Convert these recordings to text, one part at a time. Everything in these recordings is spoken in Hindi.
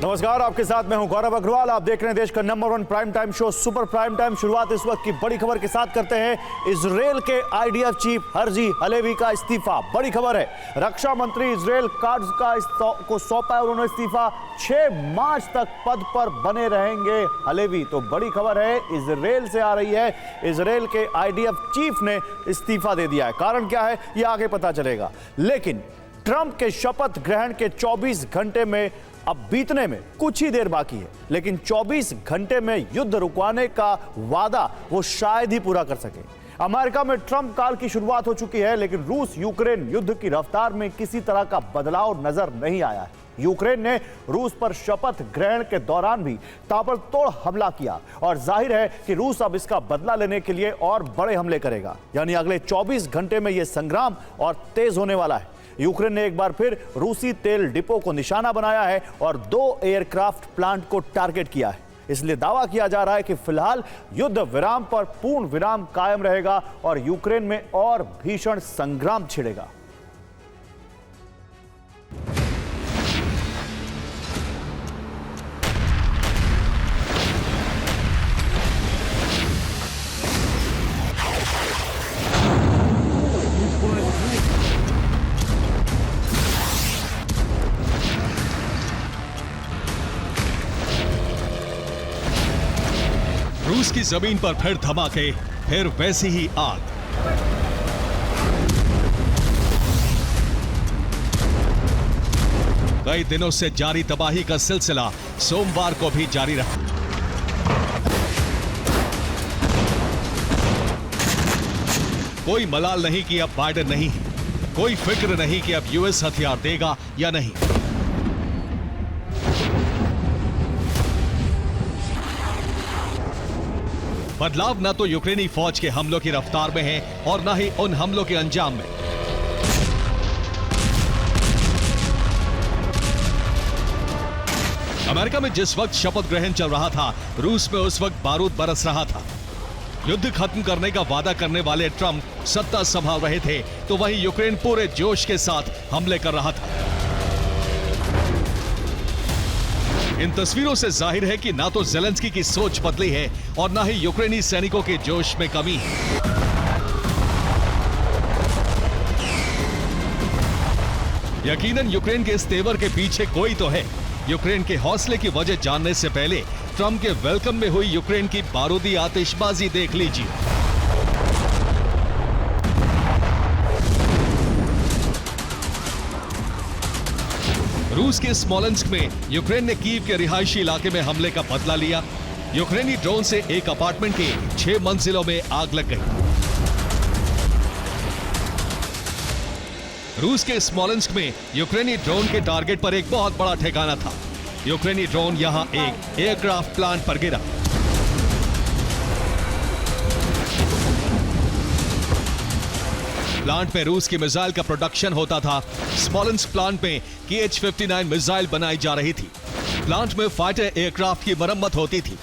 नमस्कार, आपके साथ मैं हूं गौरव अग्रवाल। आप देख रहे हैं देश का number 1 prime time show super prime time. शुरुआत इस वक्त की बड़ी खबर के साथ करते हैं। इजरायल के आईडीएफ चीफ हर्जी हलेवी का इस्तीफा। बड़ी खबर है, रक्षा मंत्री इजरायल काट्ज को सौंपा है उन्होंने इस्तीफा। 6 मार्च तक पद पर बने रहेंगे हलेवी। तो बड़ी खबर है, इजरायल से आ रही है। इजरायल के आईडीएफ चीफ ने इस्तीफा दे दिया है। कारण क्या है ये आगे पता चलेगा। लेकिन ट्रंप के शपथ ग्रहण के 24 घंटे में अब बीतने में कुछ ही देर बाकी है, लेकिन 24 घंटे में युद्ध रुकवाने का वादा वो शायद ही पूरा कर सके। अमेरिका में ट्रंप काल की शुरुआत हो चुकी है, लेकिन रूस यूक्रेन युद्ध की रफ्तार में किसी तरह का बदलाव नजर नहीं आया है। यूक्रेन ने रूस पर शपथ ग्रहण के दौरान भी ताबड़तोड़ हमला किया और जाहिर है कि रूस अब इसका बदला लेने के लिए और बड़े हमले करेगा। यानी अगले 24 घंटे में यह संग्राम और तेज होने वाला है। यूक्रेन ने एक बार फिर रूसी तेल डिपो को निशाना बनाया है और 2 एयरक्राफ्ट प्लांट को टारगेट किया है। इसलिए दावा किया जा रहा है कि फिलहाल युद्ध विराम पर पूर्ण विराम कायम रहेगा और यूक्रेन में और भीषण संग्राम छिड़ेगा। रूस की जमीन पर फिर धमाके, फिर वैसी ही आग। कई दिनों से जारी तबाही का सिलसिला सोमवार को भी जारी रहा। कोई मलाल नहीं कि अब बाइडेन नहीं है, कोई फिक्र नहीं कि अब यूएस हथियार देगा या नहीं। बदलाव न तो यूक्रेनी फौज के हमलों की रफ्तार में है और न ही उन हमलों के अंजाम में। अमेरिका में जिस वक्त शपथ ग्रहण चल रहा था, रूस में उस वक्त बारूद बरस रहा था। युद्ध खत्म करने का वादा करने वाले ट्रंप सत्ता संभाल रहे थे, तो वहीं यूक्रेन पूरे जोश के साथ हमले कर रहा था। इन तस्वीरों से जाहिर है कि ना तो ज़ेलेंस्की की सोच बदली है और ना ही यूक्रेनी सैनिकों के जोश में कमी है। यकीनन यूक्रेन के इस तेवर के पीछे कोई तो है। यूक्रेन के हौसले की वजह जानने से पहले ट्रंप के वेलकम में हुई यूक्रेन की बारूदी आतिशबाजी देख लीजिए। रूस के स्मोलेंस्क में यूक्रेन ने कीव के रिहायशी इलाके में हमले का बदला लिया। यूक्रेनी ड्रोन से एक अपार्टमेंट के 6 मंजिलों में आग लग गई। रूस के स्मोलेंस्क में यूक्रेनी ड्रोन के टारगेट पर एक बहुत बड़ा ठिकाना था। यूक्रेनी ड्रोन यहां एक एयरक्राफ्ट प्लांट पर गिरा। प्लांट में रूस की मिसाइल का प्रोडक्शन होता था। स्मोलेंस्क प्लांट में KH-59 मिसाइल बनाई जा रही थी। प्लांट में फाइटर एयरक्राफ्ट की मरम्मत होती थी।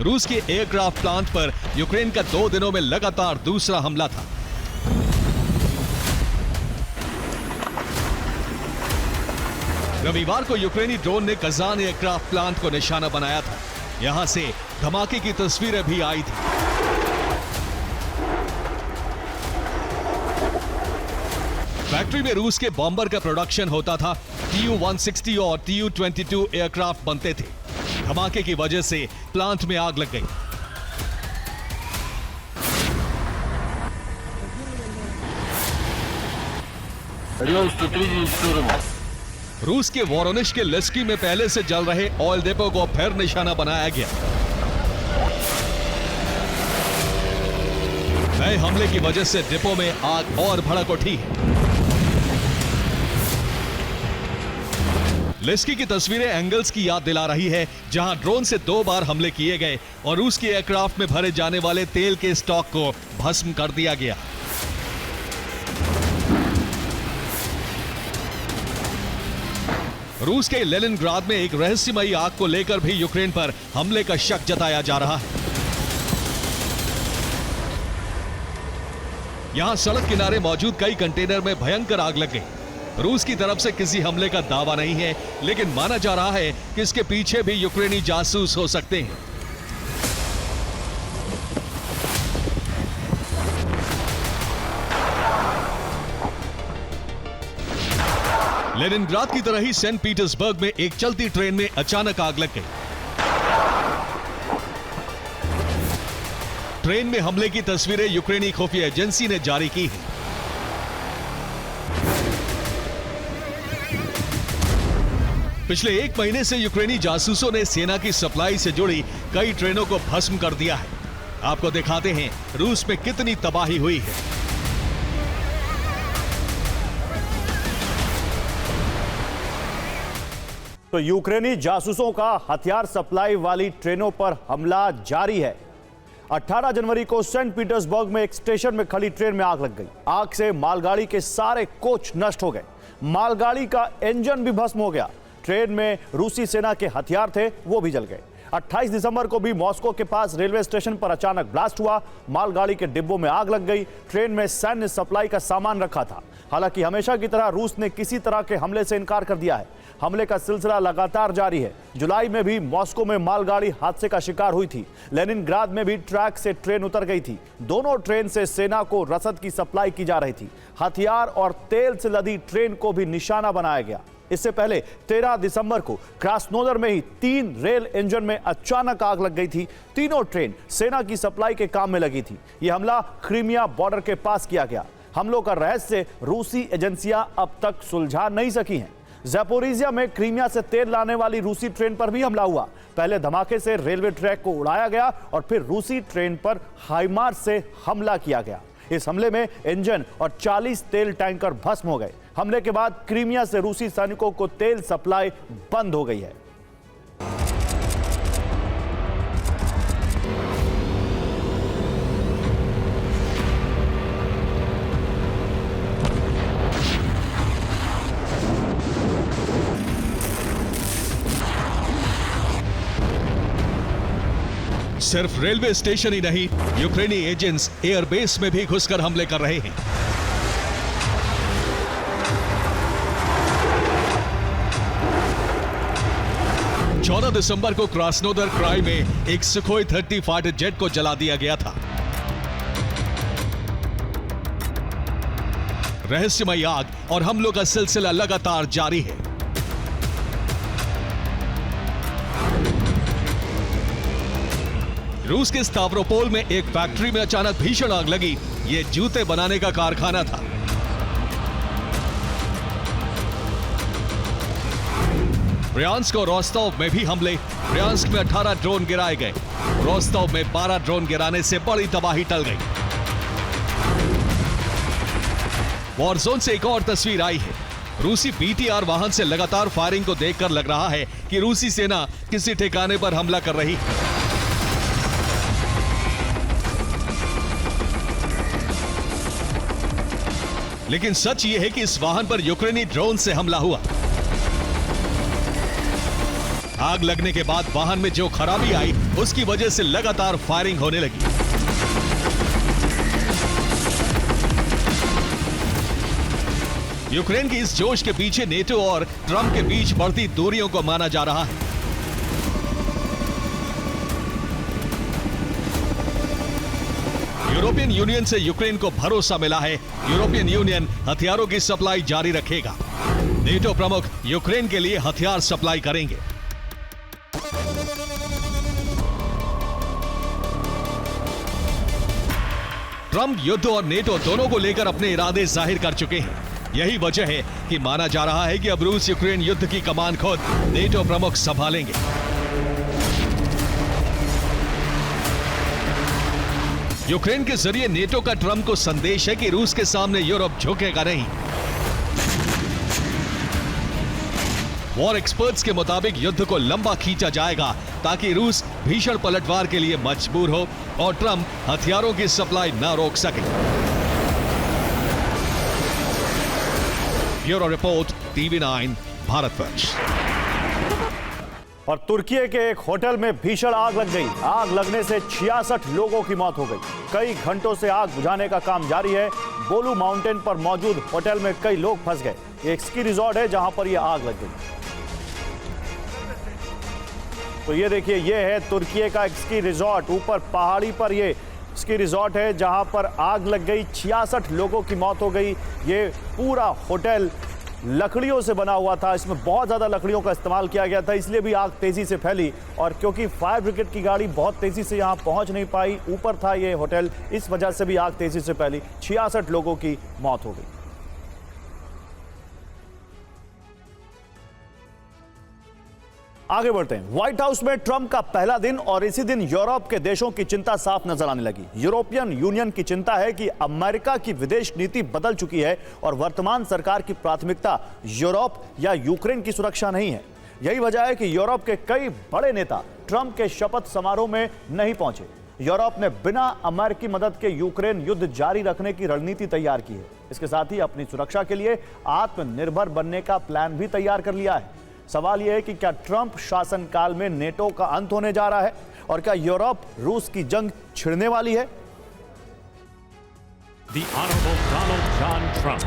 रूस के एयरक्राफ्ट प्लांट पर यूक्रेन का 2 दिनों में लगातार दूसरा हमला था। रविवार को यूक्रेनी ड्रोन ने कजान एयरक्राफ्ट प्लांट को निशाना बनाया था। यहां से धमाके की तस्वीरें भी आई थी। फैक्ट्री में रूस के बॉम्बर का प्रोडक्शन होता था। Tu-160 और Tu-22 एयरक्राफ्ट बनते थे। धमाके की वजह से प्लांट में आग लग गई। रूस के वोरोनिश के लेस्की में पहले से जल रहे ऑयल डिपो को फिर निशाना बनाया गया। नए हमले की वजह से डिपो में आग और भड़क उठी है। लेस्की की तस्वीरें एंगल्स की याद दिला रही है, जहां ड्रोन से 2 बार हमले किए गए और रूस के एयरक्राफ्ट में भरे जाने वाले तेल के स्टॉक को भस्म कर दिया गया। रूस के लेनिनग्राद में एक रहस्यमयी आग को लेकर भी यूक्रेन पर हमले का शक जताया जा रहा है। यहाँ सड़क किनारे मौजूद कई कंटेनर में भयंकर आग लग गई। रूस की तरफ से किसी हमले का दावा नहीं है, लेकिन माना जा रहा है कि इसके पीछे भी यूक्रेनी जासूस हो सकते हैं। लेनिनग्राद की तरह ही सेंट पीटर्सबर्ग में एक चलती ट्रेन में अचानक आग लग गई। ट्रेन में हमले की तस्वीरें यूक्रेनी खुफिया एजेंसी ने जारी की हैं। पिछले 1 महीने से यूक्रेनी जासूसों ने सेना की सप्लाई से जुड़ी कई ट्रेनों को भस्म कर दिया है। आपको दिखाते हैं रूस में कितनी तबाही हुई है। तो यूक्रेनी जासूसों का हथियार सप्लाई वाली ट्रेनों पर हमला जारी है। 18 जनवरी को सेंट पीटर्सबर्ग में एक स्टेशन में खड़ी ट्रेन में आग लग गई। आग से मालगाड़ी के सारे कोच नष्ट हो गए। मालगाड़ी का इंजन भी भस्म हो गया। ट्रेन में रूसी सेना के हथियार थे, वो भी जल गए। 28 दिसंबर को भी मॉस्को के पास रेलवे स्टेशन पर अचानक ब्लास्ट हुआ। मालगाड़ी के डिब्बों में आग लग गई। ट्रेन में सैन्य सप्लाई का सामान रखा था। हालांकि हमेशा की तरह रूस ने किसी तरह के हमले से इनकार कर दिया है। हमले का सिलसिला लगातार जारी है। जुलाई में भी मॉस्को में मालगाड़ी हादसे का शिकार हुई थी। लेनिनग्राद में भी ट्रैक से ट्रेन उतर गई थी। दोनों ट्रेन से सेना को रसद की सप्लाई की जा रही थी। हथियार और तेल से लदी ट्रेन को भी निशाना बनाया गया। इससे पहले 13 दिसंबर को क्रास्नोदर में ही 3 रेल इंजन में अचानक आग लग गई थी। तीनों ट्रेन सेना की सप्लाई के काम में लगी थी। यह हमला क्रीमिया बॉर्डर के पास किया गया। हमलों का रहस्य रूसी एजेंसियां अब तक सुलझा नहीं सकी हैं। ज़ैपोरिज़िया में क्रीमिया से तेल लाने वाली रूसी ट्रेन पर भी हमला हुआ। पहले धमाके से रेलवे ट्रैक को उड़ाया गया और फिर रूसी ट्रेन पर हाइमार्स से हमला किया गया। इस हमले में इंजन और 40 तेल टैंकर भस्म हो गए। हमले के बाद क्रीमिया से रूसी सैनिकों को तेल सप्लाई बंद हो गई है। सिर्फ रेलवे स्टेशन ही नहीं, यूक्रेनी एजेंट्स एयरबेस में भी घुसकर हमले कर रहे हैं। चौदह दिसंबर को क्रास्नोदर क्राई में एक सुखोई 30 फाइटर जेट को जला दिया गया था। रहस्यमयी आग और हमलों का सिलसिला लगातार जारी है। रूस के स्तावरोपोल में एक फैक्ट्री में अचानक भीषण आग लगी। यह जूते बनाने का कारखाना था। ब्रियांस्क और रोस्टोव में भी हमले। ब्रियांस्क में 18 ड्रोन गिराए गए। रोस्टोव में 12 ड्रोन गिराने से बड़ी तबाही टल गई। वॉरजोन से एक और तस्वीर आई है। रूसी बीटीआर वाहन से लगातार फायरिंग को देखकर लग रहा है कि रूसी सेना किसी ठिकाने पर हमला कर रही है। लेकिन सच यह है कि इस वाहन पर यूक्रेनी ड्रोन से हमला हुआ। आग लगने के बाद वाहन में जो खराबी आई, उसकी वजह से लगातार फायरिंग होने लगी। यूक्रेन के इस जोश के पीछे नेटो और ट्रंप के बीच बढ़ती दूरियों को माना जा रहा है। यूरोपियन यूनियन से यूक्रेन को भरोसा मिला है। यूरोपियन यूनियन हथियारों की सप्लाई जारी रखेगा। नेटो प्रमुख यूक्रेन के लिए हथियार सप्लाई करेंगे। ट्रंप युद्ध और नेटो दोनों को लेकर अपने इरादे जाहिर कर चुके हैं। यही वजह है कि माना जा रहा है कि अब रूस यूक्रेन युद्ध की कमान खुद नेटो प्रमुख संभालेंगे। यूक्रेन के जरिए नेटो का ट्रंप को संदेश है कि रूस के सामने यूरोप झुकेगा नहीं। वॉर एक्सपर्ट्स के मुताबिक युद्ध को लंबा खींचा जाएगा ताकि रूस भीषण पलटवार के लिए मजबूर हो और ट्रंप हथियारों की सप्लाई न रोक सके। Bureau report, TV9 Bharatvarsh. और तुर्की के एक होटल में भीषण आग लग गई। आग लगने से 66 लोगों की मौत हो गई। कई घंटों से आग बुझाने का काम जारी है। बोलू माउंटेन पर मौजूद होटल में कई लोग फंस गए। ये एक स्की रिजॉर्ट है जहां पर यह आग लग गई। तो ये देखिए, ये है तुर्की का एक स्की रिजॉर्ट। ऊपर पहाड़ी पर ये स्की रिजॉर्ट है जहां पर आग लग गई। 66 लोगों की मौत हो गई। ये पूरा होटल लकड़ियों से बना हुआ था। इसमें बहुत ज़्यादा लकड़ियों का इस्तेमाल किया गया था, इसलिए भी आग तेज़ी से फैली। और क्योंकि फायर ब्रिगेड की गाड़ी बहुत तेज़ी से यहाँ पहुँच नहीं पाई, ऊपर था ये होटल, इस वजह से भी आग तेज़ी से फैली। 66 लोगों की मौत हो गई। आगे बढ़ते हैं। व्हाइट हाउस में ट्रंप का पहला दिन और इसी दिन यूरोप के देशों की चिंता साफ नजर आने लगी। यूरोपियन यूनियन की चिंता है कि अमेरिका की विदेश नीति बदल चुकी है और वर्तमान सरकार की प्राथमिकता यूरोप या यूक्रेन की सुरक्षा नहीं है। यही वजह है कि यूरोप के कई बड़े नेता ट्रंप के शपथ समारोह में नहीं पहुंचे। यूरोप ने बिना अमेरिकी मदद के यूक्रेन युद्ध जारी रखने की रणनीति तैयार की है। इसके साथ ही अपनी सुरक्षा के लिए आत्मनिर्भर बनने का प्लान भी तैयार कर लिया है। सवाल यह है कि क्या ट्रंप शासनकाल में नेटो का अंत होने जा रहा है और क्या यूरोप रूस की जंग छिड़ने वाली है? The Honorable Donald John Trump.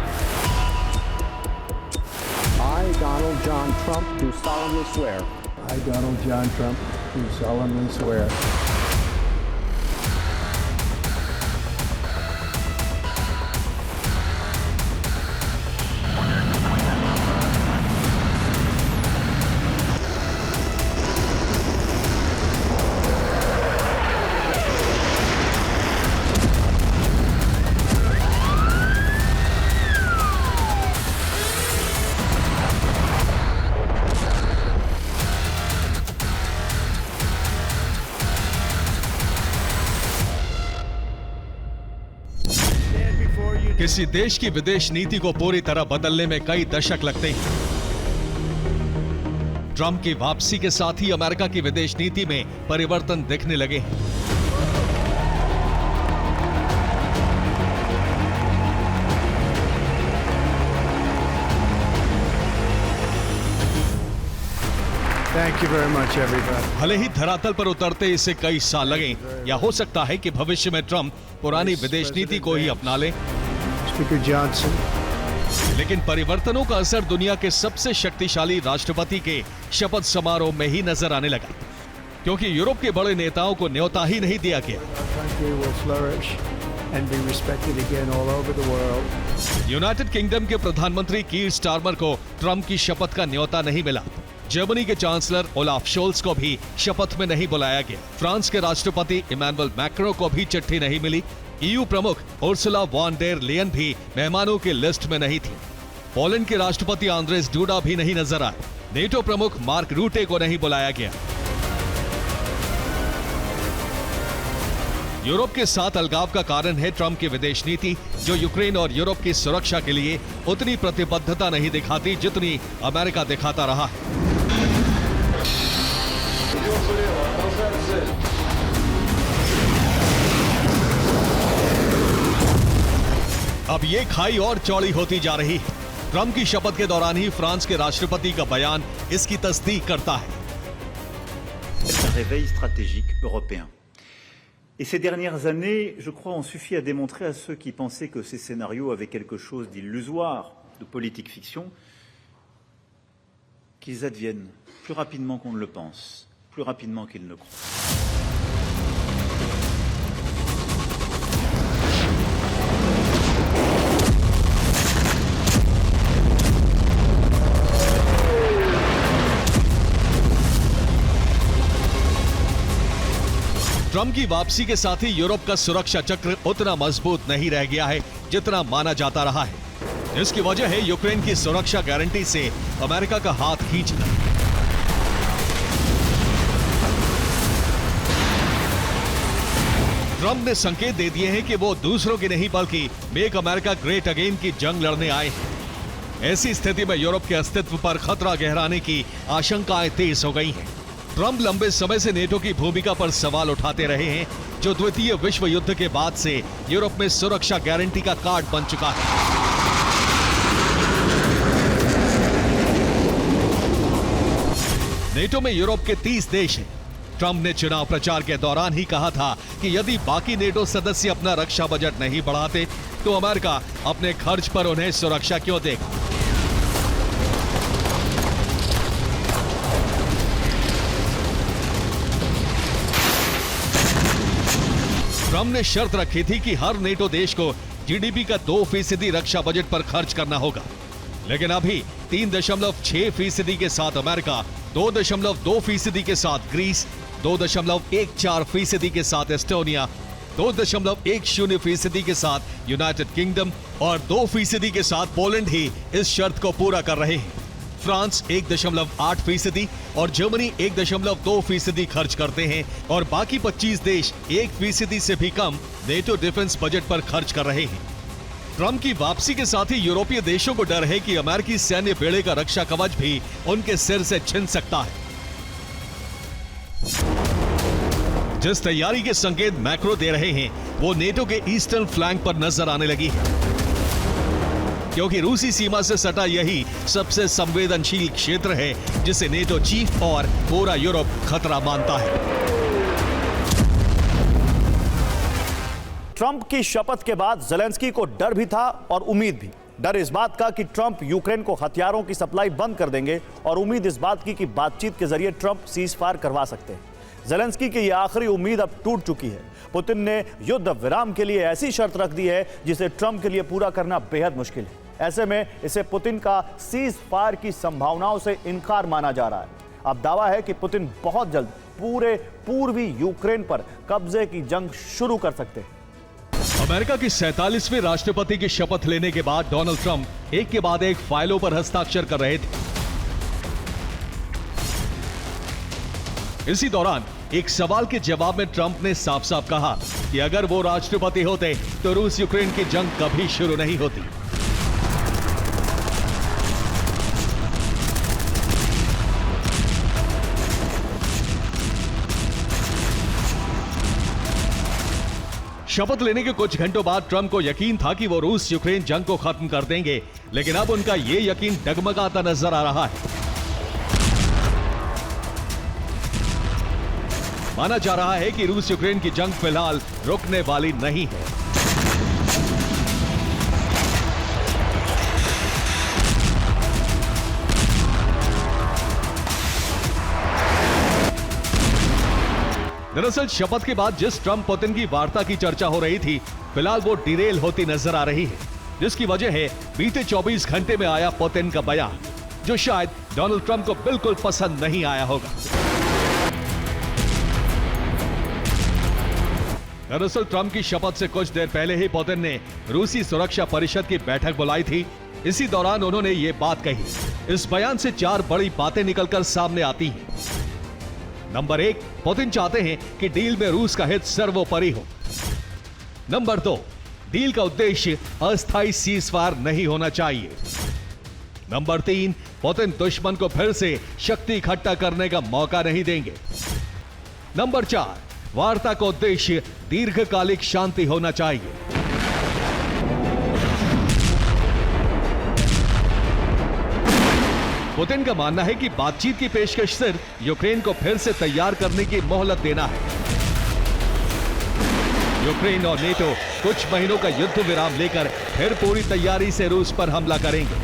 I, Donald John Trump, do solemnly swear. I, Donald John Trump, do solemnly swear. किसी देश की विदेश नीति को पूरी तरह बदलने में कई दशक लगते हैं। ट्रंप की वापसी के साथ ही अमेरिका की विदेश नीति में परिवर्तन दिखने लगे हैं। Thank you very much, everybody. भले ही धरातल पर उतरते इसे कई साल लगे, या हो सकता है कि भविष्य में ट्रंप पुरानी विदेश नीति को ही अपना ले। Speaker Johnson. लेकिन परिवर्तनों का असर दुनिया के सबसे शक्तिशाली राष्ट्रपति के शपथ समारोह में ही नजर आने लगा, क्योंकि यूरोप के बड़े नेताओं को न्योता ही नहीं दिया गया। Our country will flourish and be respected again all over the world. United kingdom के प्रधानमंत्री कीर स्टारमर को ट्रंप की शपथ का न्योता नहीं मिला। जर्मनी के चांसलर ओलाफ शोल्स को भी शपथ में नहीं बुलाया गया। फ्रांस के राष्ट्रपति इमैनुअल मैक्रों को भी चिट्ठी नहीं मिली। ईयू प्रमुख उर्सुला वॉन डेर लेयन भी मेहमानों की लिस्ट में नहीं थी। पोलैंड के राष्ट्रपति आंद्रेस डूडा भी नहीं नजर आए। नेटो प्रमुख मार्क रूटे को नहीं बुलाया गया। यूरोप के साथ अलगाव का कारण है ट्रंप की विदेश नीति, जो यूक्रेन और यूरोप की सुरक्षा के लिए उतनी प्रतिबद्धता नहीं दिखाती जितनी अमेरिका दिखाता रहा है। अब ये खाई और चौड़ी होती जा रही है। ट्रंप की शपथ के दौरान ही फ्रांस के राष्ट्रपति का बयान इसकी तस्दीक करता है। C'est un réveil stratégique européen. Et ces dernières années, je crois, ont suffi à démontrer à ceux qui pensaient que ces scénarios avaient quelque chose d'illusoire, de politique fiction, qu'ils adviennent plus rapidement qu'on ne le pense, plus rapidement qu'ils ne croient. Trump की वापसी के साथ ही यूरोप का सुरक्षा चक्र उतना मजबूत नहीं रह गया है जितना माना जाता रहा है। इसकी वजह है यूक्रेन की सुरक्षा गारंटी से अमेरिका का हाथ खींचना। ट्रंप ने संकेत दे दिए हैं कि वो दूसरों की नहीं बल्कि मेक अमेरिका ग्रेट अगेन की जंग लड़ने आए हैं। ऐसी स्थिति में यूरोप के अस्तित्व पर खतरा गहराने की आशंकाएं तेज हो गई हैं। ट्रंप लंबे समय से नेटो की भूमिका पर सवाल उठाते रहे हैं, जो द्वितीय विश्व युद्ध के बाद से यूरोप में सुरक्षा गारंटी का कार्ड बन चुका है। नेटो में यूरोप के 30 देश हैं। ट्रंप ने चुनाव प्रचार के दौरान ही कहा था कि यदि बाकी नेटो सदस्य अपना रक्षा बजट नहीं बढ़ाते तो अमेरिका अपने खर्च पर उन्हें सुरक्षा क्यों देगा। ट्रंप ने शर्त रखी थी कि हर नेटो देश को जीडीपी का 2% रक्षा बजट पर खर्च करना होगा, लेकिन अभी 3.6% के साथ अमेरिका, 2.2% के साथ ग्रीस, 2.14% के साथ एस्टोनिया, 2.10% के साथ यूनाइटेड किंगडम और 2% के साथ पोलैंड ही इस शर्त को पूरा कर रहे हैं। फ्रांस 1.8% और जर्मनी 1.2% खर्च करते हैं और बाकी 25 देश 1% से भी कम नेटो डिफेंस बजट पर खर्च कर रहे हैं। ट्रंप की वापसी के साथ ही यूरोपीय देशों को डर है कि अमेरिकी सैन्य बेड़े का रक्षा कवच भी उनके सिर से छिन सकता है। जिस तैयारी के संकेत मैक्रो दे रहे हैं वो नेटो के ईस्टर्न फ्लैंक पर नजर आने लगी है, क्योंकि रूसी सीमा से सटा यही सबसे संवेदनशील क्षेत्र है जिसे नेटो चीफ और पूरा यूरोप खतरा मानता है। ट्रंप की शपथ के बाद ज़ेलेंस्की को डर भी था और उम्मीद भी। डर इस बात का कि ट्रंप यूक्रेन को हथियारों की सप्लाई बंद कर देंगे और उम्मीद इस बात की कि बातचीत के जरिए ट्रंप सीज फायर करवा सकते हैं। ज़ेलेंस्की की यह आखिरी उम्मीद अब टूट चुकी है। पुतिन ने युद्ध विराम के लिए ऐसी शर्त रख दी है जिसे ट्रंप के लिए पूरा करना बेहद मुश्किल है। ऐसे में इसे पुतिन का सीज फायर की संभावनाओं से इनकार माना जा रहा है। अब दावा है कि पुतिन बहुत जल्द पूरे पूर्वी यूक्रेन पर कब्जे की जंग शुरू कर सकते हैं। अमेरिका की 47वें राष्ट्रपति की शपथ लेने के बाद डोनाल्ड ट्रंप एक के बाद एक फाइलों पर हस्ताक्षर कर रहे थे। इसी दौरान एक सवाल के जवाब में ट्रंप ने साफ साफ कहा कि अगर वो राष्ट्रपति होते तो रूस यूक्रेन की जंग कभी शुरू नहीं होती। शपथ लेने के कुछ घंटों बाद ट्रंप को यकीन था कि वो रूस यूक्रेन जंग को खत्म कर देंगे, लेकिन अब उनका ये यकीन डगमगाता नजर आ रहा है। माना जा रहा है कि रूस यूक्रेन की जंग फिलहाल रुकने वाली नहीं है। दरअसल शपथ के बाद जिस ट्रंप पुतिन की वार्ता की चर्चा हो रही थी, फिलहाल वो डिरेल होती नजर आ रही है, जिसकी वजह है बीते 24 घंटे में आया पुतिन का बयान, जो शायद डोनाल्ड ट्रंप को बिल्कुल पसंद नहीं आया होगा। दरअसल ट्रंप की शपथ से कुछ देर पहले ही पुतिन ने रूसी सुरक्षा परिषद की बैठक बुलाई थी। इसी दौरान उन्होंने ये बात कही। इस बयान से 4 बड़ी बातें निकलकर सामने आती हैं। नंबर 1, पुतिन चाहते हैं कि डील में रूस का हित सर्वोपरि हो। नंबर 2, डील का उद्देश्य अस्थायी सीजफायर नहीं होना चाहिए। नंबर 3, पुतिन दुश्मन को फिर से शक्ति इकट्ठा करने का मौका नहीं देंगे। नंबर 4, वार्ता का उद्देश्य दीर्घकालिक शांति होना चाहिए। पुतिन का मानना है कि बातचीत की पेशकश सिर्फ यूक्रेन को फिर से तैयार करने की मोहलत देना है। यूक्रेन और नेटो कुछ महीनों का युद्ध विराम लेकर फिर पूरी तैयारी से रूस पर हमला करेंगे।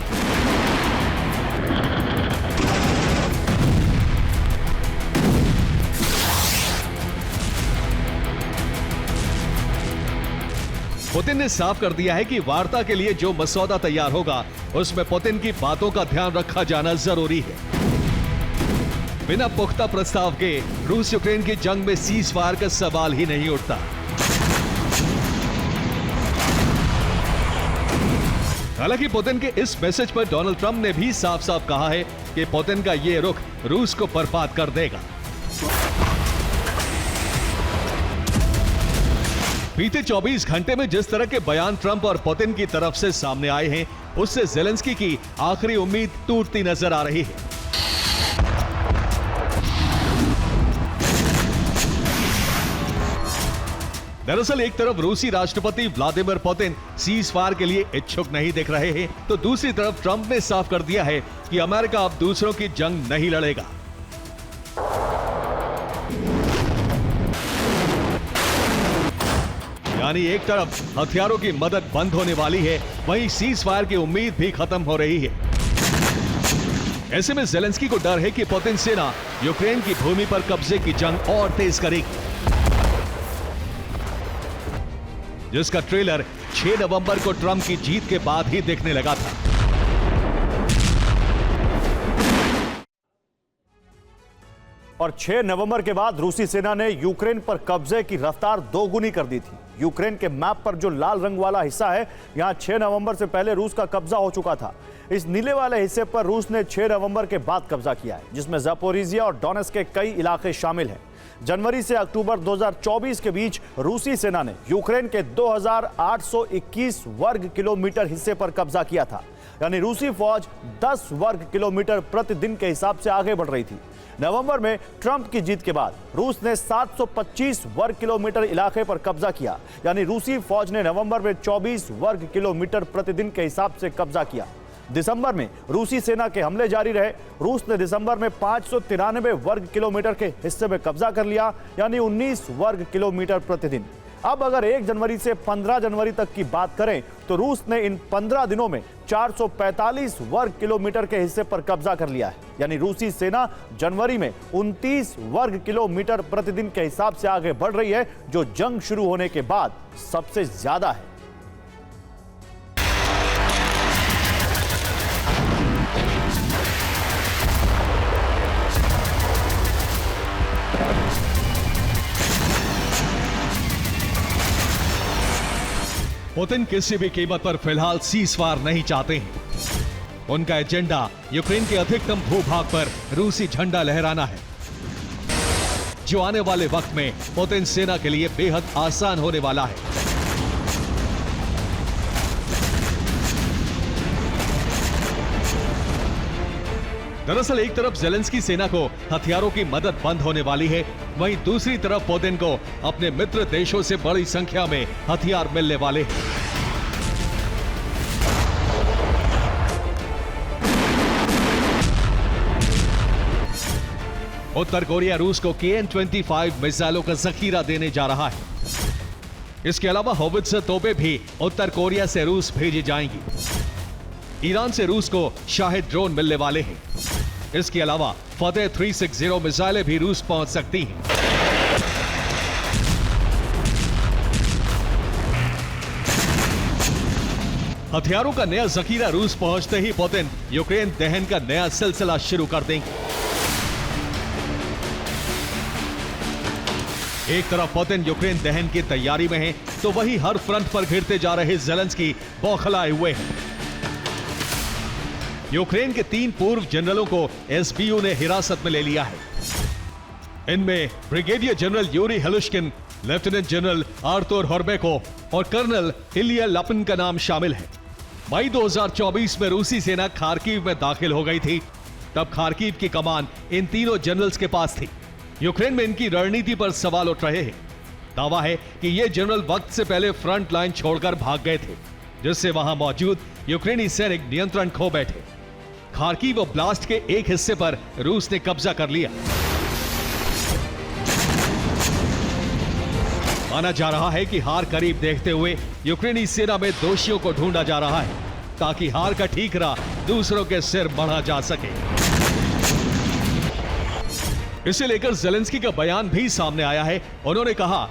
पुतिन ने साफ कर दिया है कि वार्ता के लिए जो मसौदा तैयार होगा उसमें पुतिन की बातों का ध्यान रखा जाना जरूरी है। बिना पुख्ता प्रस्ताव के रूस यूक्रेन की जंग में सीज फायर का सवाल ही नहीं उठता। हालांकि पुतिन के इस मैसेज पर डोनाल्ड ट्रंप ने भी साफ साफ कहा है कि पुतिन का यह रुख रूस को बर्बाद कर देगा। बीते 24 घंटे में जिस तरह के बयान ट्रंप और पुतिन की तरफ से सामने आए हैं, उससे ज़ेलेंस्की की आखिरी उम्मीद टूटती नजर आ रही है। दरअसल एक तरफ रूसी राष्ट्रपति व्लादिमीर पुतिन सीज फायर के लिए इच्छुक नहीं दिख रहे हैं, तो दूसरी तरफ ट्रंप ने साफ कर दिया है कि अमेरिका अब दूसरों की जंग नहीं लड़ेगा। यानी एक तरफ हथियारों की मदद बंद होने वाली है, वहीं सीज फायर की उम्मीद भी खत्म हो रही है। ऐसे में ज़ेलेंस्की को डर है कि पुतिन सेना यूक्रेन की भूमि पर कब्जे की जंग और तेज करेगी, जिसका ट्रेलर 6 नवंबर को ट्रंप की जीत के बाद ही देखने लगा था। और 6 नवंबर के बाद रूसी सेना ने यूक्रेन पर कब्जे की रफ्तार दोगुनी कर दी थी। यूक्रेन के मैप पर जो लाल रंग वाला हिस्सा है, यहां 6 नवंबर से पहले रूस का कब्जा हो चुका था। इस नीले वाले हिस्से पर रूस ने 6 नवंबर के बाद कब्जा किया है, जिसमें ज़पोरिजिया और डोनेट्स्क के कई इलाके शामिल हैं। जनवरी से अक्टूबर 2024 के बीच रूसी सेना ने यूक्रेन के 2821 वर्ग किलोमीटर हिस्से पर कब्जा किया था, यानी रूसी फौज 10 वर्ग किलोमीटर प्रतिदिन के हिसाब से आगे बढ़ रही थी। नवंबर में ट्रंप की जीत के बाद रूस ने 725 वर्ग किलोमीटर इलाके पर कब्जा किया, यानी रूसी फौज ने नवंबर में 24 वर्ग किलोमीटर प्रतिदिन के हिसाब से कब्जा किया। दिसंबर में रूसी सेना के हमले जारी रहे। रूस ने दिसंबर में 593 वर्ग किलोमीटर के हिस्से में कब्जा कर लिया, यानी 19 वर्ग किलोमीटर प्रतिदिन। अब अगर 1 जनवरी से 15 जनवरी तक की बात करें तो रूस ने इन 15 दिनों में 445 वर्ग किलोमीटर के हिस्से पर कब्जा कर लिया है, यानी रूसी सेना जनवरी में 29 वर्ग किलोमीटर प्रतिदिन के हिसाब से आगे बढ़ रही है, जो जंग शुरू होने के बाद सबसे ज्यादा है। पुतिन किसी भी कीमत पर फिलहाल सीज़फायर नहीं चाहते हैं। उनका एजेंडा यूक्रेन के अधिकतम भूभाग पर रूसी झंडा लहराना है, जो आने वाले वक्त में पुतिन सेना के लिए बेहद आसान होने वाला है। दरअसल एक तरफ ज़ेलेंस्की सेना को हथियारों की मदद बंद होने वाली है, वहीं दूसरी तरफ पुतिन को अपने मित्र देशों से बड़ी संख्या में हथियार मिलने वाले हैं। उत्तर कोरिया रूस को KN-25 मिसाइलों का जखीरा देने जा रहा है। इसके अलावा होवित्जर तोपें भी उत्तर कोरिया से रूस भेजी जाएंगी। ईरान से रूस को शाहिद ड्रोन मिलने वाले हैं। इसके अलावा फतेह 360 मिसाइलें भी रूस पहुंच सकती हैं। हथियारों का नया जखीरा रूस पहुंचते ही पुतिन यूक्रेन दहन का नया सिलसिला शुरू कर देंगे। एक तरफ पुतिन यूक्रेन दहन की तैयारी में है, तो वहीं हर फ्रंट पर घिरते जा रहे ज़ेलेंस्की बौखलाए हुए हैं। यूक्रेन के 3 पूर्व जनरलों को SBU ने हिरासत में ले लिया है। इनमें brigadier general Yuri Helushkin, lieutenant general Arthur Horbenko और कर्नल इलिया लापिन का नाम शामिल है। मई 2024 में रूसी सेना खार्किव में दाखिल हो गई थी। तब खार्किव की कमान इन तीनों जनरल्स के पास थी। यूक्रेन में इनकी रणनीति पर सवाल उठ रहे हैं। दावा है कि ये जनरल वक्त से पहले फ्रंट लाइन छोड़कर भाग गए थे, जिससे वहां मौजूद यूक्रेनी सैनिक नियंत्रण खो बैठे। खार्किव ओब्लास्ट के एक हिस्से पर रूस ने कब्जा कर लिया। माना जा रहा है कि हार करीब देखते हुए यूक्रेनी सेना में दोषियों को ढूंढा जा रहा है, ताकि हार का ठीकरा दूसरों के सिर मढ़ा जा सके। इसे लेकर ज़ेलेंस्की का बयान भी सामने आया है। उन्होंने कहा,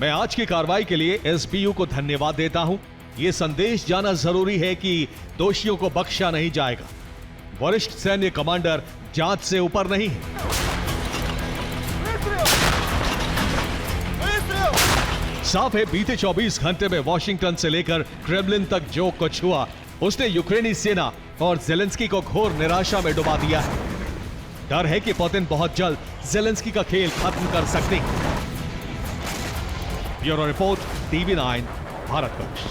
मैं आज की कार्रवाई के लिए SBU को धन्यवाद देता हूं। यह संदेश जाना जरूरी है कि दोषियों को बख्शा नहीं जाएगा। वरिष्ठ सैन्य कमांडर जांच से ऊपर नहीं है। साफ है, बीते 24 घंटे में वॉशिंगटन से लेकर क्रेमलिन तक जो कुछ हुआ, उसने यूक्रेनी सेना और ज़ेलेंस्की को घोर निराशा में डुबा दिया है। डर है कि पुतिन बहुत जल्द ज़ेलेंस्की का खेल खत्म कर सकते हैं। Bureau report, TV9 Bharatvarsh.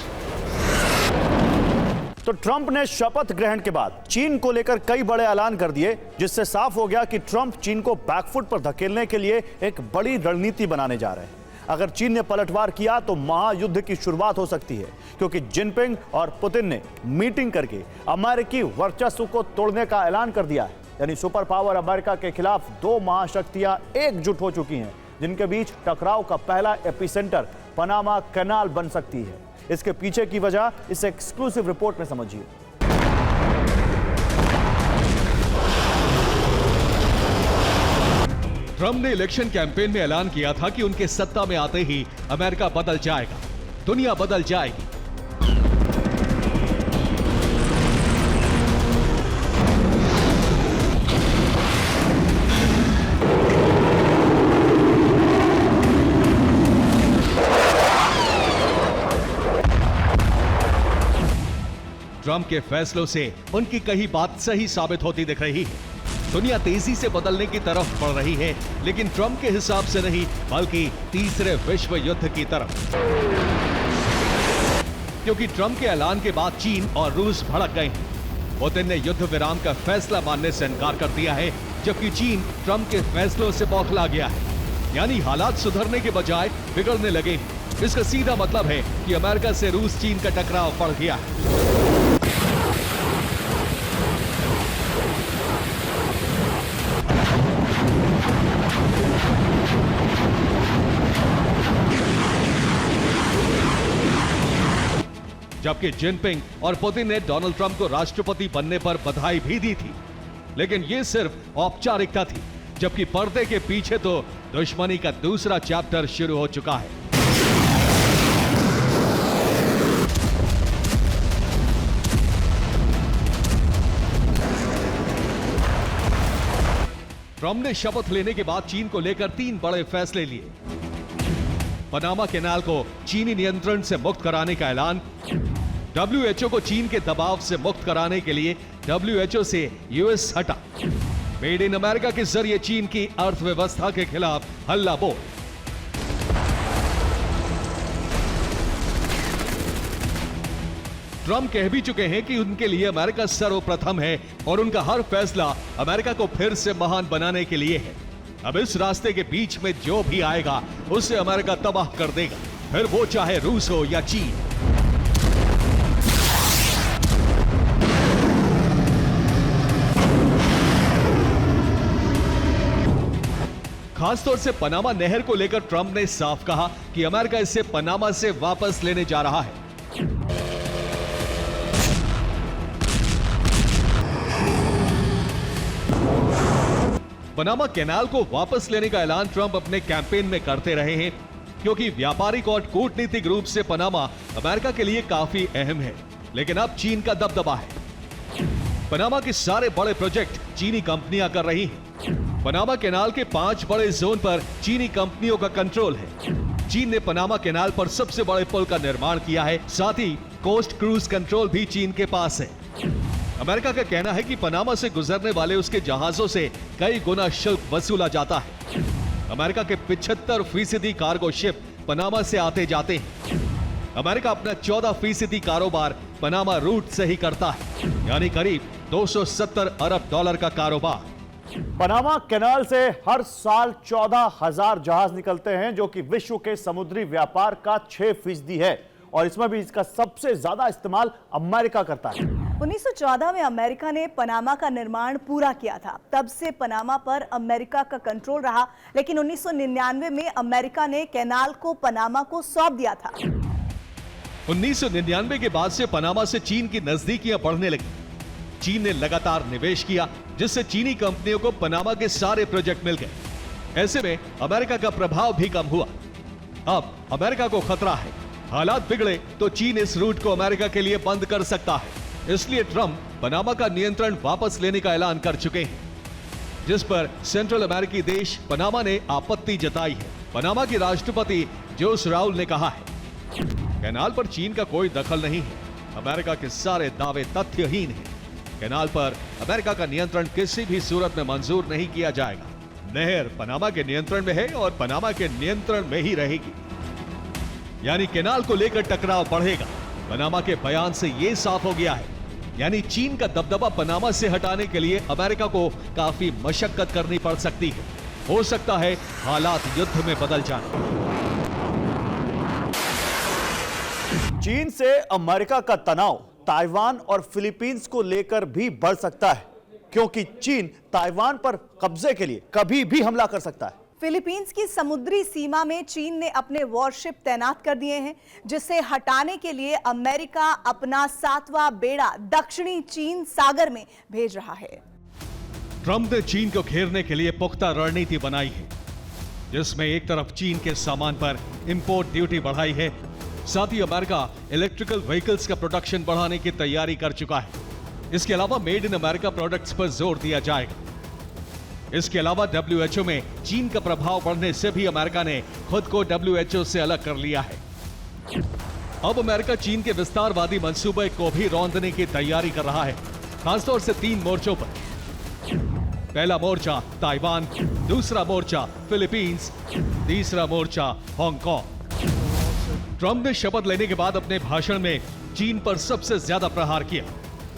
तो ट्रंप ने शपथ ग्रहण के बाद चीन को लेकर कई बड़े ऐलान कर दिए, जिससे साफ हो गया कि ट्रंप चीन को बैकफुट पर धकेलने के लिए एक बड़ी रणनीति बनाने जा रहे हैं। अगर चीन ने पलटवार किया तो महायुद्ध की शुरुआत हो सकती है, क्योंकि जिनपिंग और पुतिन ने मीटिंग करके अमेरिकी वर्चस्व को तोड़ने का ऐलान कर दिया है। यानी सुपर पावर अमेरिका के खिलाफ 2 महाशक्तियां एकजुट हो चुकी हैं, जिनके बीच टकराव का पहला एपिसेंटर पनामा कैनाल बन सकती है। इसके पीछे की वजह इस एक्सक्लूसिव रिपोर्ट में समझिए। ट्रंप ने इलेक्शन कैंपेन में ऐलान किया था कि उनके सत्ता में आते ही अमेरिका बदल जाएगा, दुनिया बदल जाएगी। ट्रंप के फैसलों से उनकी कही बात सही साबित होती दिख रही है। दुनिया तेजी से बदलने की तरफ बढ़ रही है, लेकिन ट्रंप के हिसाब से नहीं, बल्कि तीसरे विश्व युद्ध की तरफ। क्योंकि ट्रंप के ऐलान के बाद चीन और रूस भड़क गए हैं। पुतिन ने युद्ध विराम का फैसला मानने से इनकार कर दिया है, जबकि चीन ट्रंप के फैसलों से बौखला गया है। यानी हालात सुधरने के बजाय बिगड़ने लगे हैं। इसका सीधा मतलब है कि अमेरिका से रूस चीन का टकराव बढ़ गया है। जबकि जिनपिंग और पुतिन ने डोनाल्ड ट्रंप को राष्ट्रपति बनने पर बधाई भी दी थी, लेकिन यह सिर्फ औपचारिकता थी, जबकि पर्दे के पीछे तो दुश्मनी का दूसरा चैप्टर शुरू हो चुका है। ट्रंप ने शपथ लेने के बाद चीन को लेकर 3 बड़े फैसले लिए। पनामा कैनाल को चीनी नियंत्रण से मुक्त कराने का ऐलान, WHO को चीन के दबाव से मुक्त कराने के लिए WHO से यूएस हटा, मेड इन अमेरिका के जरिए चीन की अर्थव्यवस्था के खिलाफ हल्ला बोल। ट्रंप कह भी चुके हैं कि उनके लिए अमेरिका सर्वप्रथम है और उनका हर फैसला अमेरिका को फिर से महान बनाने के लिए है। अब इस रास्ते के बीच में जो भी आएगा उसे अमेरिका तबाह कर देगा, फिर वो चाहे रूस हो या चीन। खासतौर से पनामा नहर को लेकर ट्रंप ने साफ कहा कि अमेरिका इसे पनामा से वापस लेने जा रहा है। पनामा कैनाल को वापस लेने का ऐलान ट्रंप अपने कैंपेन में करते रहे हैं, क्योंकि व्यापारिक और कूटनीतिक रूप से पनामा अमेरिका के लिए काफी अहम है। लेकिन अब चीन का दबदबा है। पनामा के सारे बड़े प्रोजेक्ट चीनी कंपनियां कर रही हैं। पनामा कैनाल के 5 बड़े जोन पर चीनी कंपनियों का कंट्रोल है। चीन ने पनामा कैनाल पर सबसे बड़े पुल का निर्माण किया है, साथ ही कोस्ट क्रूज कंट्रोल भी चीन के पास है। अमेरिका का कहना है कि पनामा से गुजरने वाले उसके जहाजों से कई गुना शुल्क वसूला जाता है। अमेरिका के 75% कार्गो शिप पनामा से आते जाते हैं। अमेरिका अपना 14% कारोबार पनामा रूट से ही करता है, यानी करीब 270 अरब डॉलर का कारोबार। पनामा कैनाल से हर साल 14,000 जहाज निकलते हैं, जो कि विश्व के समुद्री व्यापार का 6% है, और इसमें भी इसका सबसे ज्यादा इस्तेमाल अमेरिका करता है। 1914 में अमेरिका ने पनामा का निर्माण पूरा किया था। तब से पनामा पर अमेरिका का कंट्रोल रहा, लेकिन 1999 में अमेरिका ने कैनाल को पनामा को सौंप दिया था। 1999 के बाद से पनामा से चीन की नजदीकियां बढ़ने लगी। चीन ने लगातार निवेश किया, जिससे चीनी कंपनियों को पनामा के सारे प्रोजेक्ट मिल गए। ऐसे में अमेरिका का प्रभाव भी कम हुआ। अब अमेरिका को खतरा है, हालात बिगड़े तो चीन इस रूट को अमेरिका के लिए बंद कर सकता है। इसलिए ट्रंप पनामा का नियंत्रण वापस लेने का ऐलान कर चुके हैं, जिस पर सेंट्रल अमेरिकी देश पनामा ने आपत्ति जताई है। पनामा के राष्ट्रपति जोस राउल ने कहा है, कैनाल पर चीन का कोई दखल नहीं है, अमेरिका के सारे दावे तथ्यहीन हैं। कैनाल पर अमेरिका का नियंत्रण किसी भी सूरत में मंजूर नहीं किया जाएगा। नहर पनामा के नियंत्रण में है और पनामा के नियंत्रण में ही रहेगी, यानी कैनाल को लेकर टकराव बढ़ेगा। पनामा के बयान से यह साफ हो गया है, यानी चीन का दबदबा पनामा से हटाने के लिए अमेरिका को काफी मशक्कत करनी पड़ सकती है। हो सकता है हालात युद्ध में बदल जाए। चीन से अमेरिका का तनाव ताइवान और फिलीपींस को लेकर भी बढ़ सकता है, क्योंकि चीन ताइवान पर कब्जे के लिए कभी भी हमला कर सकता है। फिलीपींस की समुद्री सीमा में चीन ने अपने वॉरशिप तैनात कर दिए हैं, जिसे हटाने के लिए अमेरिका अपना 7वां बेड़ा दक्षिणी चीन सागर में भेज रहा है। ट्रंप ने चीन को घेरने के लिए पुख्ता रणनीति बनाई है, जिसमें एक तरफ चीन के सामान पर इंपोर्ट ड्यूटी बढ़ाई है, साथ ही अमेरिका इलेक्ट्रिकल व्हीकल्स का प्रोडक्शन बढ़ाने की तैयारी कर चुका है। इसके अलावा मेड इन अमेरिका प्रोडक्ट्स पर जोर दिया जाएगा। इसके अलावा WHO में चीन का प्रभाव बढ़ने से भी अमेरिका ने खुद को WHO से अलग कर लिया है। अब अमेरिका चीन के विस्तारवादी मंसूबे को भी रौंदने की तैयारी कर रहा है, खासतौर से 3 मोर्चों पर। पहला मोर्चा ताइवान, दूसरा मोर्चा फिलीपींस, तीसरा मोर्चा हांगकांग। ट्रंप ने शपथ लेने के बाद अपने भाषण में चीन पर सबसे ज्यादा प्रहार किया,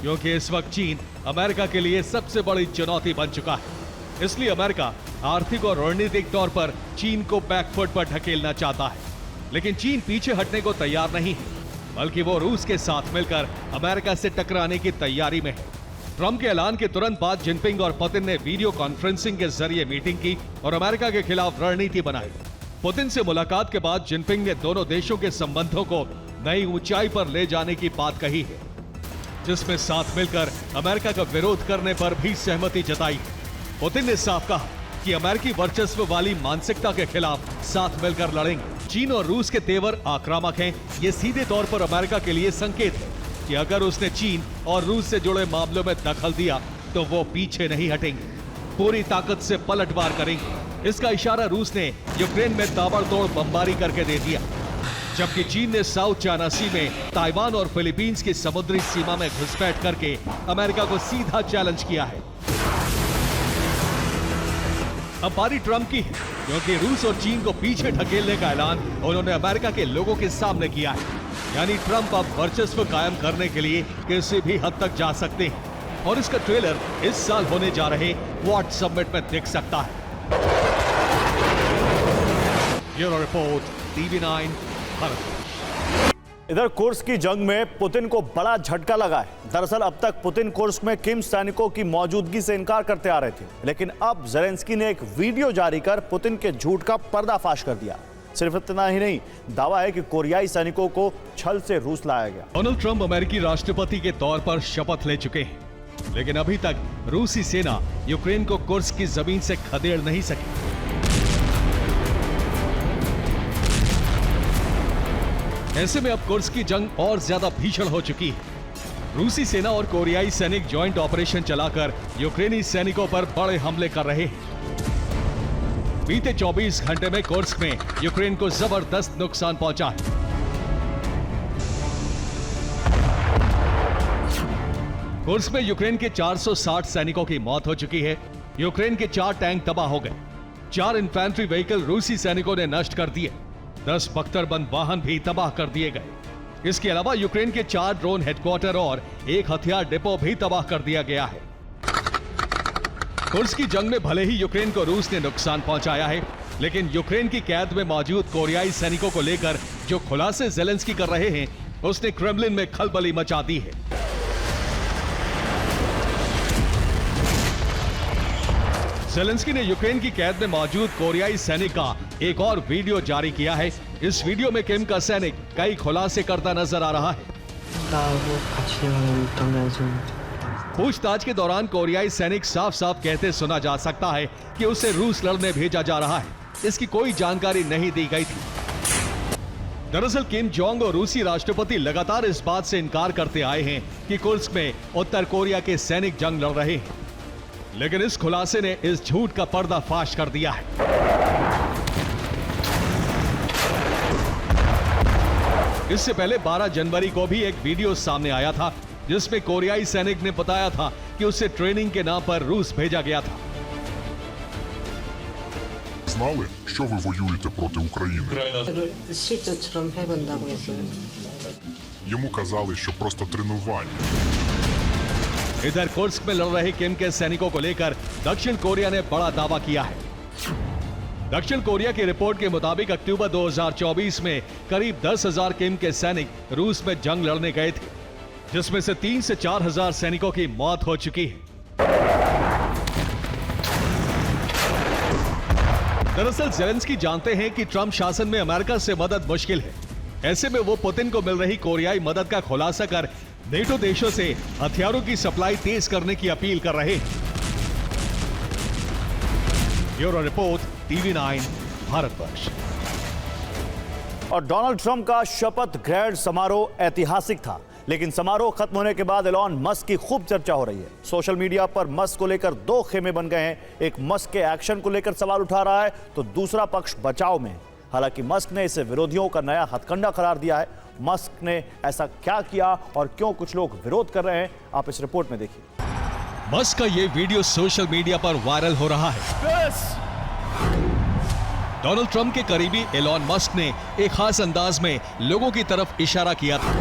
क्योंकि इस वक्त चीन अमेरिका के लिए सबसे बड़ी चुनौती बन चुका है। इसलिए अमेरिका आर्थिक और रणनीतिक तौर पर चीन को बैकफुट पर ढकेलना चाहता है, लेकिन चीन पीछे हटने को तैयार नहीं है, बल्कि वो रूस के साथ मिलकर अमेरिका से टकराने की तैयारी में है। ट्रंप के ऐलान के तुरंत बाद जिनपिंग और पुतिन ने वीडियो कॉन्फ्रेंसिंग के जरिए मीटिंग की और अमेरिका के खिलाफ रणनीति बनाई। पुतिन से मुलाकात के बाद जिनपिंग ने दोनों देशों के संबंधों को नई ऊंचाई पर ले जाने की बात कही है, जिसमें साथ मिलकर अमेरिका का विरोध करने पर भी सहमति जताई। पुतिन ने साफ कहा कि अमेरिकी वर्चस्व वाली मानसिकता के खिलाफ साथ मिलकर लड़ेंगे। चीन और रूस के तेवर आक्रामक हैं। ये सीधे तौर पर अमेरिका के लिए संकेत है कि अगर उसने चीन और रूस से जुड़े मामलों में दखल दिया तो वो पीछे नहीं हटेंगे, पूरी ताकत से पलटवार करेंगे। इसका इशारा रूस ने यूक्रेन में ताबड़तोड़ बमबारी करके दे दिया, जबकि चीन ने साउथ चाइना सी में ताइवान और फिलीपींस की समुद्री सीमा में घुसपैठ करके अमेरिका को सीधा चैलेंज किया है। अब बारी ट्रंप की है, क्योंकि रूस और चीन को पीछे ढकेलने का ऐलान उन्होंने अमेरिका के लोगों के सामने किया है। यानी ट्रंप अब वर्चस्व कायम करने के लिए किसी भी हद तक जा सकते हैं, और इसका ट्रेलर इस साल होने जा रहे क्वाड समिट में दिख सकता है। Bureau report, TV9 Bharat. इधर कुर्स्क की जंग में पुतिन को बड़ा झटका लगा है। दरअसल अब तक पुतिन कुर्स्क में किम सैनिकों की मौजूदगी से इनकार करते आ रहे थे, लेकिन अब ज़ेलेंस्की ने एक वीडियो जारी कर पुतिन के झूठ का पर्दाफाश कर दिया। सिर्फ इतना ही नहीं, दावा है कि कोरियाई सैनिकों को छल से रूस लाया गया। डोनाल्ड ट्रंप अमेरिकी राष्ट्रपति के तौर पर शपथ ले चुके हैं, लेकिन अभी तक रूसी सेना यूक्रेन को कुर्स्क की जमीन से खदेड़ नहीं सकी। ऐसे में अब कुर्स्क की जंग और ज्यादा भीषण हो चुकी है। रूसी सेना और कोरियाई सैनिक ज्वाइंट ऑपरेशन चलाकर यूक्रेनी सैनिकों पर बड़े हमले कर रहे हैं। बीते 24 घंटे में कुर्स्क में यूक्रेन को जबरदस्त नुकसान पहुंचा है। कुर्स्क में यूक्रेन के 460 सैनिकों की मौत हो चुकी है। यूक्रेन के 4 टैंक तबाह हो गए, 4 इन्फेंट्री व्हीकल रूसी सैनिकों ने नष्ट कर दिए, 10 बख्तरबंद वाहन भी तबाह कर दिए गए। इसके अलावा यूक्रेन के 4 ड्रोन हेडक्वार्टर और 1 हथियार डिपो भी तबाह कर दिया गया है। कुर्स्क की जंग में भले ही यूक्रेन को रूस ने नुकसान पहुंचाया है, लेकिन यूक्रेन की कैद में मौजूद कोरियाई सैनिकों को लेकर जो खुलासे ज़ेलेंस्की कर रहे हैं, उसने क्रेमलिन में खलबली मचा दी है। ज़ेलेंस्की ने यूक्रेन की कैद में मौजूद कोरियाई सैनिक का एक और वीडियो जारी किया है। इस वीडियो में किम का सैनिक कई खुलासे करता नजर आ रहा है। पूछताछ के दौरान कोरियाई सैनिक साफ साफ कहते सुना जा सकता है कि उसे रूस लड़ने भेजा जा रहा है। इसकी कोई जानकारी नहीं दी गई थी। दरअसल किम जोंग और रूसी राष्ट्रपति लगातार इस बात से इनकार करते आए हैं कि कुर्स्क में उत्तर कोरिया के सैनिक जंग लड़ रहे हैं, लेकिन इस खुलासे ने इस झूठ का पर्दाफाश कर दिया है। इससे पहले 12 जनवरी को भी एक वीडियो सामने आया था, जिसमें कोरियाई सैनिक ने बताया था कि उसे ट्रेनिंग के नाम पर रूस भेजा गया था। Знали, що ви воюєте проти України? 실전처럼 해본다고 했어요. Йому казали, що просто тренування. इधर कुर्स्क में लड़ रहे किम के सैनिकों को लेकर दक्षिण कोरिया ने बड़ा दावा किया है। दक्षिण कोरिया की रिपोर्ट के मुताबिक अक्टूबर 2024 में करीब 10,000 किम के सैनिक रूस में जंग लड़ने गए थे, जिसमें से 3 से 4 हजार सैनिकों की मौत हो चुकी है। दरअसल जेलेंस्की जानते हैं कि ट्रंप शासन में अमेरिका से मदद मुश्किल है। ऐसे में वो पुतिन को मिल रही कोरियाई मदद का खुलासा कर नेटो देशों से हथियारों की सप्लाई तेज करने की अपील कर रहे हैं। Bureau report, TV9 Bharatvarsh. और डोनाल्ड ट्रंप का शपथ ग्रहण समारोह ऐतिहासिक था, लेकिन समारोह खत्म होने के बाद एलॉन मस्क की खूब चर्चा हो रही है। सोशल मीडिया पर मस्क को लेकर दो खेमे बन गए हैं। एक मस्क के एक्शन को लेकर सवाल उठा रहा है तो दूसरा पक्ष बचाव में है। हालांकि मस्क ने इसे विरोधियों का नया हथकंडा करार दिया है। मस्क ने ऐसा क्या किया और क्यों कुछ लोग विरोध कर रहे हैं, आप इस रिपोर्ट में देखिए। मस्क का ये वीडियो सोशल मीडिया पर वायरल हो रहा है। डोनाल्ड ट्रंप के करीबी एलॉन मस्क ने एक खास अंदाज में लोगों की तरफ इशारा किया था।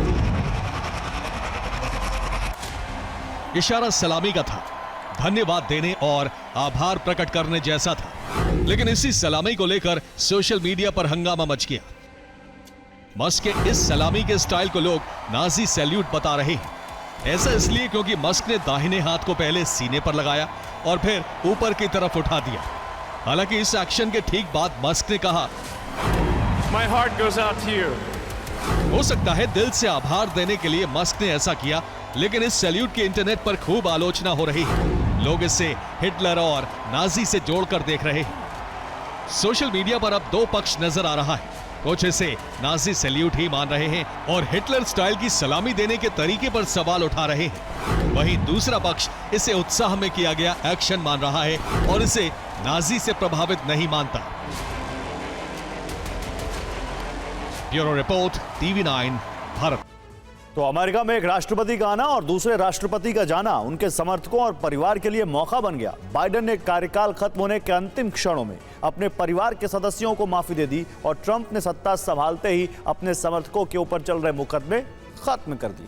इशारा सलामी का था, धन्यवाद देने और आभार प्रकट करने जैसा था। लेकिन इसी सलामी को लेकर सोशल मीडिया पर हंगामा मच गया। मस्क के इस सलामी के स्टाइल को लोग नाजी सैल्यूट बता रहे हैं। ऐसा इसलिए क्योंकि मस्क ने दाहिने हाथ को पहले सीने पर लगाया और फिर ऊपर की तरफ उठा दिया। हालांकि इस एक्शन के ठीक बाद मस्क ने कहा, My heart goes out to you. हो सकता है दिल से आभार देने के लिए मस्क ने ऐसा किया, लेकिन इस सैल्यूट की इंटरनेट पर खूब आलोचना हो रही है। लोग इसे हिटलर और नाजी से जोड़कर देख रहे हैं। सोशल मीडिया पर अब दो पक्ष नजर आ रहा है। कुछ इसे नाजी सैल्यूट ही मान रहे हैं और हिटलर स्टाइल की सलामी देने के तरीके पर सवाल उठा रहे हैं। वहीं दूसरा पक्ष इसे उत्साह में किया गया एक्शन मान रहा है और इसे नाजी से प्रभावित नहीं मानता। Bureau report, TV9 Bharat. तो अमेरिका में एक राष्ट्रपति का आना और दूसरे राष्ट्रपति का जाना उनके समर्थकों और परिवार के लिए मौका बन गया। बाइडेन ने कार्यकाल खत्म होने के अंतिम क्षणों में अपने परिवार के सदस्यों को माफी दे दी और ट्रंप ने सत्ता संभालते ही अपने समर्थकों के ऊपर चल रहे मुकदमे खत्म कर दिए।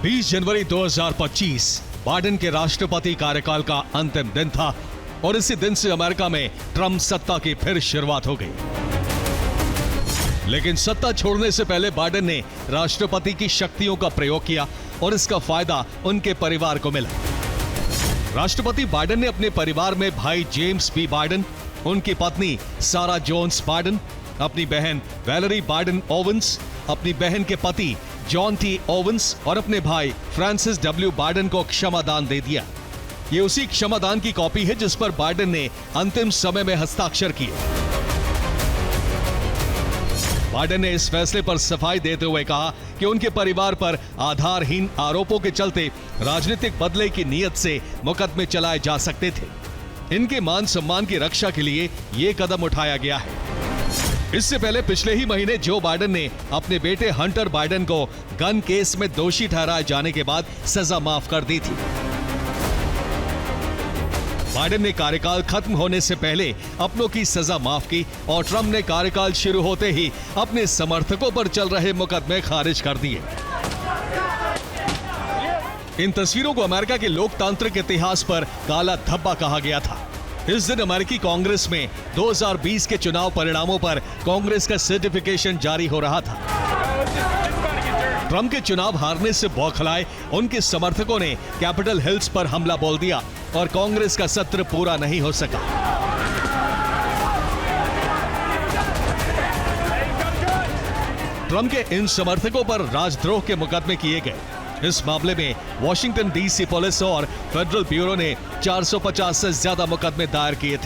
बीस जनवरी 2025 बाइडेन के राष्ट्रपति कार्यकाल का अंतिम दिन था और इसी दिन से अमेरिका में ट्रंप सत्ता की फिर शुरुआत हो गई। लेकिन सत्ता छोड़ने से पहले बाइडेन ने राष्ट्रपति की शक्तियों का प्रयोग किया और इसका फायदा उनके परिवार को मिला। राष्ट्रपति बाइडेन ने अपने परिवार में भाई जेम्स बी बाइडेन, उनकी पत्नी सारा जोन्स बाइडेन, अपनी बहन वैलेरी बाइडेन ओवेंस, अपनी बहन के पति जॉन टी ओवेंस और अपने भाई फ्रांसिस डब्ल्यू बाइडेन को क्षमादान दे दिया। ये उसी क्षमादान की कॉपी है जिस पर बाइडेन ने अंतिम समय में हस्ताक्षर किए। बाइडेन ने इस फैसले पर सफाई देते हुए कहा कि उनके परिवार पर आधारहीन आरोपों के चलते राजनीतिक बदले की नीयत से मुकदमे चलाए जा सकते थे। इनके मान सम्मान की रक्षा के लिए ये कदम उठाया गया है। इससे पहले पिछले ही महीने जो बाइडेन ने अपने बेटे हंटर बाइडेन को गन केस में दोषी ठहराए जाने के बाद सजा माफ कर दी थी। बाइडेन ने कार्यकाल खत्म होने से पहले अपनों की सजा माफ की और ट्रंप ने कार्यकाल शुरू होते ही अपने समर्थकों पर चल रहे मुकदमे खारिज कर दिए। इन तस्वीरों को अमेरिका के लोकतांत्रिक इतिहास पर काला धब्बा कहा गया था। इस दिन अमेरिकी कांग्रेस में 2020 के चुनाव परिणामों पर कांग्रेस का सर्टिफिकेशन जारी हो रहा था। ट्रंप के चुनाव हारने से बौखलाए उनके समर्थकों ने कैपिटल हिल्स पर हमला बोल दिया और कांग्रेस का सत्र पूरा नहीं हो सका। ट्रंप के इन समर्थकों पर राजद्रोह के मुकदमे किए गए। इस मामले में वॉशिंगटन डीसी पुलिस और फेडरल ब्यूरो ने 450 से ज्यादा मुकदमे दायर किए थे।